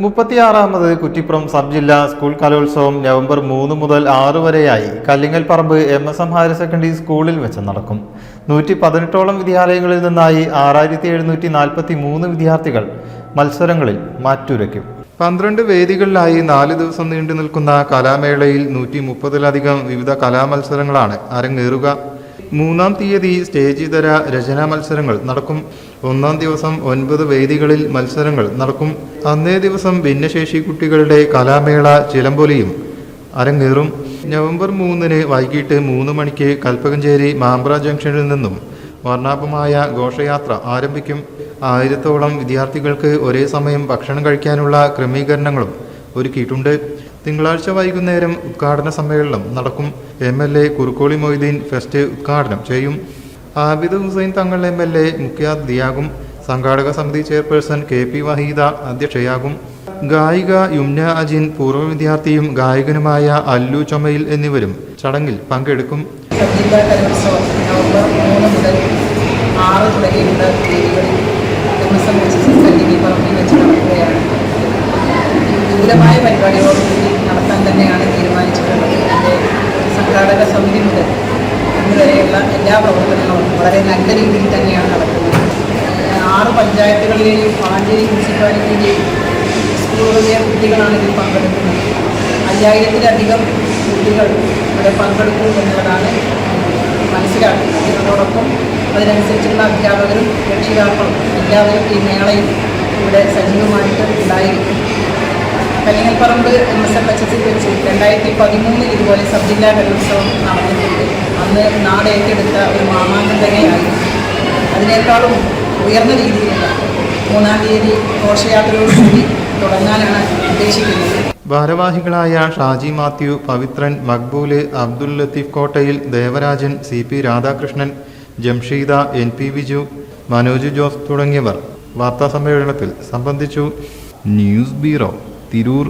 36ാമത് Kuttippuram sub ജില്ലാ school കലോത്സവം November 3 മുതൽ 6 വരെയായി കല്ലിങ്ങൽപ്പറമ്പ് MSM ഹയർ സെക്കൻഡറി സ്കൂളിൽ വെച്ച് നടക്കും. 118ഓളം വിദ്യാലയങ്ങളിൽ നിന്നായി 6743 വിദ്യാർത്ഥികൾ മത്സരങ്ങളിൽ മാറ്റുരയ്ക്കും. 12 വേദികളിലായി 4 ദിവസം നീണ്ടു നിൽക്കുന്ന കലാമേളയിൽ 130ലധികം വിവിധ കലാമത്സരങ്ങളാണ് അരങ്ങേറുക. 3-ാം തീയതി സ്റ്റേജ് ഇതര രചനാ മത്സരങ്ങൾ നടക്കും. 1-ാം ദിവസം 9 വേദികളിൽ മത്സരങ്ങൾ നടക്കും. അന്നേ ദിവസം ഭിന്നശേഷി കുട്ടികളുടെ കലാമേള ചിലമ്പൊലിയും അരങ്ങേറും. നവംബർ 3-ന് വൈകിട്ട് 3 മണിക്ക് കൽപ്പകഞ്ചേരി മാമ്പ്ര ജംഗ്ഷനിൽ നിന്നും വർണ്ണാഭമായ ഘോഷയാത്ര ആരംഭിക്കും. 1000ഓളം വിദ്യാർത്ഥികൾക്ക് ഒരേ സമയം ഭക്ഷണം കഴിക്കാനുള്ള ക്രമീകരണങ്ങളും ഒരുക്കിയിട്ടുണ്ട്. തിങ്കളാഴ്ച വൈകുന്നേരം ഉദ്ഘാടന സമ്മേളനം നടക്കും. MLA കുറുക്കോളി മൊയ്തീൻ ഫെസ്റ്റ് ഉദ്ഘാടനം ചെയ്യും. ആബിദ് ഹുസൈൻ തങ്ങൾ MLA മുഖ്യാതിഥിയാകും. സംഘാടക സമിതി ചെയർപേഴ്സൺ KP വഹീദ അധ്യക്ഷയാകും. ഗായിക യുംന അജിൻ, പൂർവ്വ വിദ്യാർത്ഥിയും ഗായകനുമായ അല്ലു ചൊമയിൽ എന്നിവരും ചടങ്ങിൽ പങ്കെടുക്കും. വിപുലമായ പരിപാടികളോടുകൂടി നടത്താൻ തന്നെയാണ് തീരുമാനിച്ചിട്ടുള്ളത്. എൻ്റെ സംഘാടക സമിതി മുതൽ ഇന്ന് വരെയുള്ള എല്ലാ പ്രവർത്തനങ്ങളും വളരെ നല്ല രീതിയിൽ തന്നെയാണ് നടക്കുന്നത്. 6 പഞ്ചായത്തുകളിലെയും പാഞ്ചേരി മുനിസിപ്പാലിറ്റിയിലെയും സ്കൂളുകളിലെ കുട്ടികളാണ് ഇതിൽ പങ്കെടുക്കുന്നത്. 5000-ലധികം കുട്ടികൾ ഇവിടെ പങ്കെടുക്കും എന്നുള്ളതാണ് മനസ്സിലാക്കുന്നത്. അതോടൊപ്പം അതിനനുസരിച്ചുള്ള അധ്യാപകരും രക്ഷിതാക്കളും എല്ലാവരും ഈ മേളയിൽ ഇവിടെ സജീവമായിട്ട് ഉണ്ടായിരിക്കും. കല്ലിങ്ങൽപ്പറമ്പ് MSM വെച്ച് 2013 ഇതുപോലെ സബ് ജില്ലാ കലോത്സവം നടന്നിട്ടുണ്ട്. അന്ന് നാട് ഏറ്റെടുത്ത ഒരു മാമാങ്കം തന്നെയായി. അതിനേക്കാളും ഉയർന്ന രീതിയിലുള്ള 3-ാം തീയതി ഘോഷയാത്രയോടുകൂടി തുടങ്ങാനാണ് ഉദ്ദേശിക്കുന്നത്. ഭാരവാഹികളായ ഷാജി മാത്യു, പവിത്രൻ, മക്ബൂല്, അബ്ദുൽ ലത്തീഫ് കോട്ടയിൽ, ദേവരാജൻ, CP രാധാകൃഷ്ണൻ, ജംഷീദ, NP വിജു, മനോജ് ജോസ് തുടങ്ങിയവർ വാർത്താസമ്മേളനത്തിൽ സംബന്ധിച്ചു. News bureau, Tirur.